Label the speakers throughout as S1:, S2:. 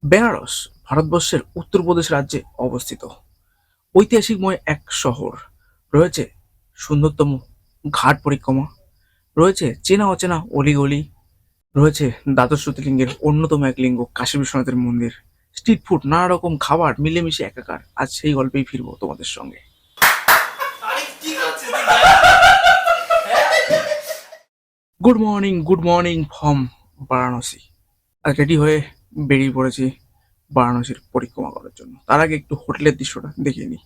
S1: বেনারস ভারতবর্ষের উত্তরপ্রদেশ রাজ্যে অবস্থিত ঐতিহাসিকময় এক শহর। রয়েছে সুন্দরতম ঘাট পরিক্রমা, রয়েছে চেনা অচেনা অলিগলি, রয়েছে দ্বাদশ জ্যোতির্লিঙ্গের অন্যতম এক লিঙ্গ কাশী বিশ্বনাথের মন্দির, স্ট্রিট ফুড, নানা রকম খাবার মিলেমিশে একাকার। আজ সেই গল্পেই ফিরবো তোমাদের সঙ্গে। Good morning from Varanasi. আজ রেডি হয়ে বেরিয়ে পড়েছি বারাণসীর পরিক্রমা করার জন্য। তার আগে একটু হোটেলের দৃশ্যটা দেখিয়ে নিই।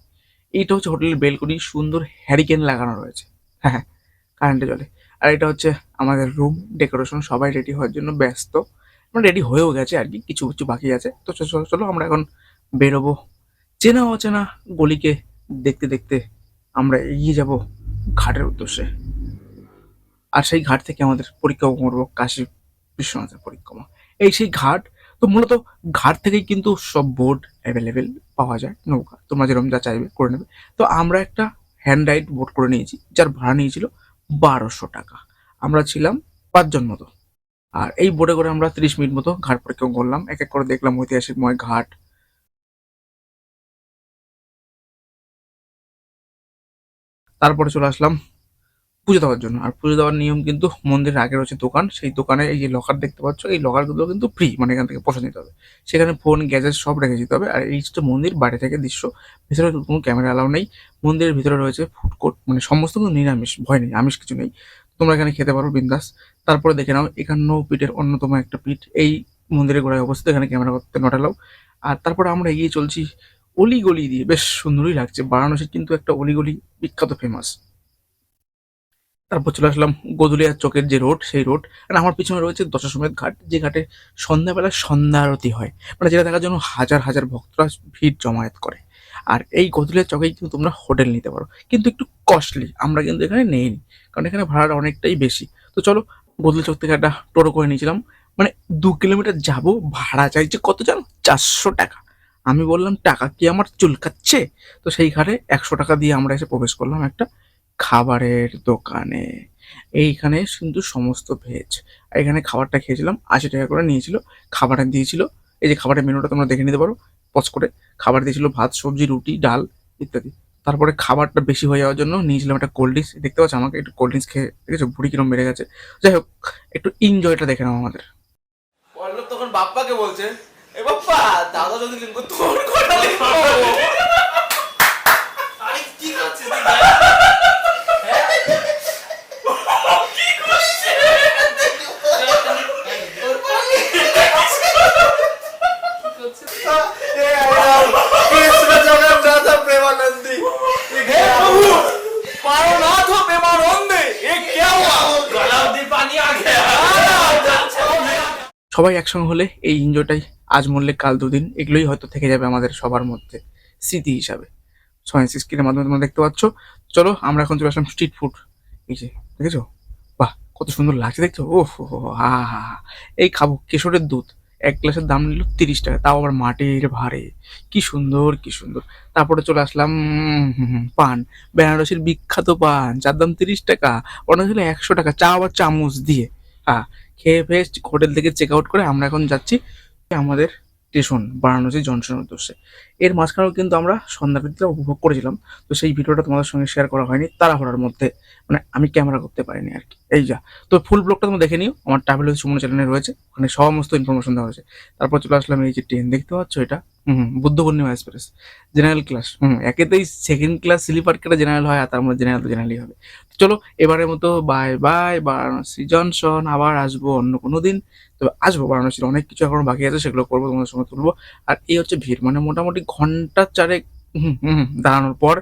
S1: এইটা হচ্ছে হোটেলের বেলকনি, সুন্দর হ্যারিকেন লাগানো রয়েছে। হ্যাঁ হ্যাঁ, কারেন্টে চলে। আর এটা হচ্ছে আমাদের রুম ডেকোরেশন। সবাই রেডি হওয়ার জন্য ব্যস্ত, মানে রেডি হয়েও গেছে আর কি, কিছু কিছু বাকি আছে। তো চলো চলো চলো, আমরা এখন বেরোবো চেনা অচেনা গলিকে দেখতে দেখতে। আমরা এগিয়ে যাব ঘাটের উদ্দেশ্যে। আর সেই ঘাট থেকে আমাদের পরিক্রমা করবো কাশী বিশ্বনাথের পরিক্রমা। এই সেই ঘাট। তো মূলত ঘাট থেকেই কিন্তু সব বোট অ্যাভেলেবেল পাওয়া যায়, নৌকা তোমরা যেরকম যা চাইবে করে নেবে। তো আমরা একটা হ্যান্ড রাইড বোট করে নিয়েছি, যার ভাড়া নিয়েছিল 1200 টাকা। আমরা ছিলাম 5 জন মতো। আর এই বোটে করে আমরা 30 মিনিট মতো ঘাট পরিক্রমা করলাম, এক এক করে দেখলাম ঐতিহাসিকময় ঘাট। তারপরে চলে আসলাম পুজো দেওয়ার জন্য। আর পুজো দেওয়ার নিয়ম কিন্তু মন্দিরের আগে রয়েছে দোকান, সেই দোকানে এই যে লকার দেখতে পাচ্ছ, এই লকারগুলো কিন্তু ফ্রি, মানে এখান থেকে পয়সা নিতে হবে। সেখানে ফোন গ্যাজেট সব রেখে যেতে হবে। আর এই হচ্ছে মন্দির বাইরে থেকে দৃশ্য। ভিতরে কোনো ক্যামেরা অ্যালাউ নেই। মন্দিরের ভিতরে রয়েছে ফুড কোর্ট, মানে সমস্ত কিন্তু নিরামিষ, ভয় নেই, আমিষ কিছু নেই। তোমরা এখানে খেতে পারো বিন্দাস। তারপরে দেখে নাও 51 পীঠের অন্যতম একটা পীঠ এই মন্দিরের গোড়ায় অবস্থিত, এখানে ক্যামেরা করতে নট অ্যালাউ। আর তারপরে আমরা এগিয়ে চলছি অলিগলি দিয়ে, বেশ সুন্দরই লাগছে। বারাণসীর কিন্তু একটা অলিগলি বিখ্যাত, ফেমাস। তারপর চলে আসলাম গোধুলিয়ার চকের যে রোড, সেই রোড। আর আমার পিছনে রয়েছে দশাশ্বমেধ ঘাট, যে ঘাটে সন্ধ্যাবেলা সন্ধ্যা আরতি হয়, মানে যেটা দেখার জন্য হাজার হাজার ভক্তরা ভিড় জমায়েত করে। আর এই গোধুলিয়ার চকেই কিন্তু তোমরা হোটেল নিতে পারো, কিন্তু একটু কস্টলি। আমরা কিন্তু এখানে নেইনি, কারণ এখানে ভাড়াটা অনেকটাই বেশি। তো চলো, গোধুলি চক থেকে একটা টোটো করে নিয়েছিলাম। মানে 2 কিলোমিটার যাব, ভাড়া চাইছে কত জানো? 400 টাকা। আমি বললাম টাকা কি আমার চুলকাচ্ছে? তো সেই ঘাটে 100 টাকা দিয়ে আমরা এসে প্রবেশ করলাম একটা খাবারের দোকানে। এইখানে কিন্তু সমস্ত ভেজ। আর এখানে খাবারটা খেয়েছিলাম, 80 টাকা করে নিয়েছিল। খাবারে দিয়েছিল, এই যে খাবারের মেনুটা তোমরা দেখে নিতে পারো পজ করে। খাবার দিয়েছিল ভাত, সবজি, রুটি, ডাল ইত্যাদি। তারপরে খাবারটা বেশি হয়ে যাওয়ার জন্য নিয়েছিলাম একটা কোল্ড ড্রিঙ্কস। দেখতে পাচ্ছ আমাকে একটু কোল্ড ড্রিঙ্কস খেয়ে, দেখেছো ভুড়ি কিরম বেড়ে গেছে। যাই হোক, একটু এনজয়টা দেখে নাও আমাদের।
S2: পল্লব তখন বাপ্পাকে বলছে, এ বাপ্পা, দাদা যদি লিঙ্গ তোর কটা লিঙ্গ? আরে কি করছিস তুই ভাই? হ্যাঁ? কি করছিস? ওর পায়ে কি করছিস? এ আয়ার কৃষ্ণ জগন্নাথ প্রেমানন্দী। हे प्रभु, पारोनाथ हो प्रेमानंदे, ये क्या हुआ? गला में पानी आ गया।
S1: সবাই একসঙ্গে হলে এই এনজয়টাই আজ মরলে কাল দুদিন, এগুলোই হয়তো থেকে যাবে আমাদের সবার মধ্যে স্মৃতি হিসাবে। সয়েন্স স্ক্রিনের মাধ্যমে তোমরা দেখতে পাচ্ছ। চলো, আমরা এখন চলে আসলাম স্ট্রিট ফুড। এই যে দেখেছো, বাহ কত সুন্দর লাগছে, দেখছো? ওহ হো, হা হা হা। এই খাবো কেশরের দুধ। এক গ্লাসের দাম নিল 30 টাকা, তাও আবার মাটির ভারে। কি সুন্দর কি সুন্দর। তারপরে চলে আসলাম পান। বেনারসির বিখ্যাত পান, যার দাম 30 টাকা। ওটা ছিল 100 টাকা, চা আবার চামচ দিয়ে। হ্যাঁ, খেয়ে ফেয়ে হোটেল থেকে চেক আউট করে আমরা এখন যাচ্ছি আমাদের স্টেশন, বারাণসী জংশনের উদ্দেশ্যে। এর মাঝখানেও কিন্তু আমরা সন্ধ্যাবৃত্তিটা উপভোগ করেছিলাম। তো সেই ভিডিওটা তোমাদের সঙ্গে শেয়ার করা হয়নি তাড়াহুড়ার মধ্যে, মানে আমি ক্যামেরা করতে পারিনি আর কি। এই যা। তো ফুল ব্লগটা তোমরা দেখে নিও, আমার ট্রাভেল উইথ সুমন চ্যানেলে রয়েছে, ওখানে সমস্ত ইনফরমেশন দেওয়া হয়েছে। তারপর চলে আসলাম এই যে ট্রেন দেখতে পাচ্ছ, এটা Buddha Purnima express, general class. একেতেই সেকেন্ড ক্লাস স্লিপার কেটে জেনারেল হয়, আর তার মধ্যে জেনারেল তো জেনারেলই হবে। তো চলো, এবারের মতো বাই বাই বারাণসী জংশন। আবার আসবো অন্য কোনো দিন। তবে আসবো, বারাণসীর অনেক কিছু এখনো বাকি আছে, সেগুলো করবো, তোমাদের সঙ্গে তুলবো। আর এই হচ্ছে ভিড়, মানে মোটামুটি ঘন্টা চারেক দাঁড়ানোর পর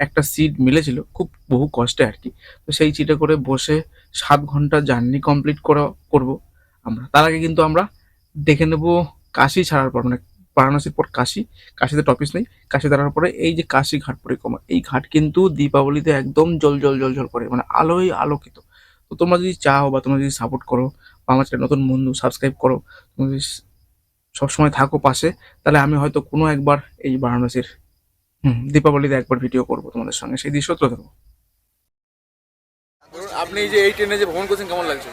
S1: একটা সিট মিলেছিল, খুব বহু কষ্টে আর কি। তো সেই সিটে করে বসে 7 ঘন্টা জার্নি কমপ্লিট করবো আমরা। তার আগে কিন্তু আমরা দেখে নেবো কাশি ছাড়ার পর, মানে বারাণসীর পর কাশি। কাশিতে টপিস নেই। কাশি দাঁড়ানোর পরে এই যে কাশি ঘাট পরিক্রমা, এই ঘাট কিন্তু দীপাবলিতে একদম জল জল জল জল করে, মানে আলোয় আলোকিত। তো তোমরা যদি চাও বা তোমরা যদি সাপোর্ট করো, বা আমার চ্যানেল নতুন বন্ধু সাবস্ক্রাইব করো, তুমি যদি সবসময় থাকো পাশে, তাহলে আমি হয়তো কোনো একবার এই বারাণসীর দীপাবলিতে একবার ভিডিও করবো তোমাদের সঙ্গে, সেই দৃশ্য তুলে ধরবো।
S2: ধরুন আপনি এই যে এই ট্রেনে যে ভ্রমণ করছেন কেমন লাগছে?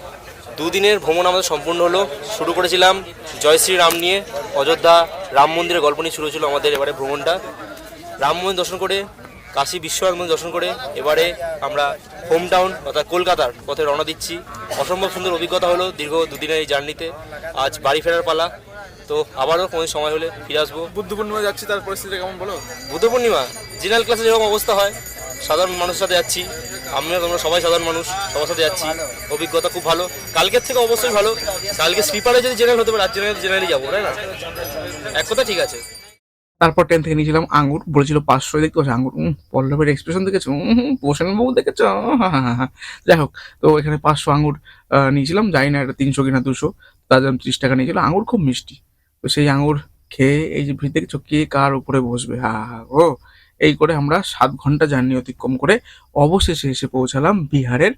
S3: দুদিনের ভ্রমণ আমাদের সম্পূর্ণ হলো। শুরু করেছিলাম জয় শ্রীরাম নিয়ে, অযোধ্যা রাম মন্দিরের গল্প নিয়ে শুরু হয়েছিল আমাদের এবারে ভ্রমণটা। রাম মন্দির দর্শন করে, কাশী বিশ্বনাথ মন্দির দর্শন করে এবারে আমরা হোম টাউন অর্থাৎ কলকাতার পথে রওনা দিচ্ছি। অসম্ভব সুন্দর অভিজ্ঞতা হলো দীর্ঘ দুদিনের এই জার্নিতে। আজ বাড়ি ফেরার পালা, তো আবারও কোনো সময় হলে ফিরে আসবো।
S1: বুদ্ধ পূর্ণিমা যাচ্ছি, তার পরিস্থিতি কেমন বলো?
S3: বুদ্ধ পূর্ণিমা জেনারেল ক্লাসে যেরকম অবস্থা হয়, সাধারণ মানুষের সাথে যাচ্ছি, তোমরা সবাই সাধারণ মানুষ, সবার সাথে যাচ্ছি। অভিজ্ঞতা খুব ভালো, কালকের থেকে অবশ্যই ভালো। কালকে স্লিপারে যদি জেনারেল হতে পারে, আজ জেনারেলি যাবো, তাই না? এক কথা ঠিক আছে।
S1: তারপর ট্রেন থেকে নিয়েছিলাম আঙ্গুর, বলেছিল 500 দেখতে পাচ্ছি আঙ্গুর। পল্লবের এক্সপ্রেশন দেখেছো? পোষণ বাবু দেখেছো? যাই হোক, তো এখানে 500 আঙ্গুর নিয়েছিলাম, জানি না এটা 300 কিনা 200, তার জন্য 30 টাকা নিয়েছিল। আঙ্গুর খুব মিষ্টি, তো সেই আঙ্গুর খেয়ে এই যে ভিড় দেখেছো, কে কার উপরে বসবে, হা হা ও। এই করে আমরা 7 ঘন্টা জার্নি অতিক্রম করে অবশেষে এসে পৌঁছালাম বিহারের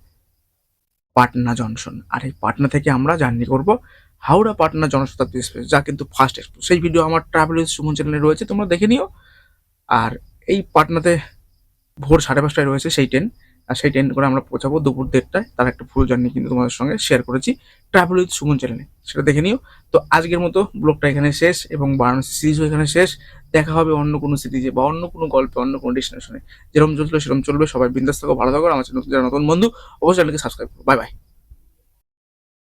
S1: পাটনা জংশন। আর এই পাটনা থেকে আমরা জার্নি করব হাওড়া পাটনা জনশতাব্দী এক্সপ্রেস, যা কিন্তু ফার্স্ট এক্সপ্রেস। সেই ভিডিও আমার ট্রাভেল উইথ সুমন চ্যানেলে রয়েছে, তোমরা দেখে নিও। আর এই পাটনাতে ভোর 5:30টায় রয়েছে সেই ট্রেন, আর সেই ট্রেন করে আমরা পৌঁছাবো দুপুর 1:30টায়। তার একটা ফুল জার্নি কিন্তু তোমাদের সঙ্গে শেয়ার করেছি ট্রাভেল উইথ সুমন চ্যানেলে, সেটা দেখে নিও। তো আজকের মতো ব্লগটা এখানে শেষ, এবং বারাণসী সিরিজও এখানে শেষ। দেখা হবে অন্য কোনো সিরিজে বা অন্য কোনো গল্পে, অন্য কোনো ডেস্টিনেশনে। যেরকম চলবে সেরকম চলবে। সবাই বিন্দাস থাকো, ভালো থাকো। আমার চ্যানেল যারা নতুন বন্ধু, অবশ্যই চ্যানেলকে সাবস্ক্রাইব করো। Bye bye.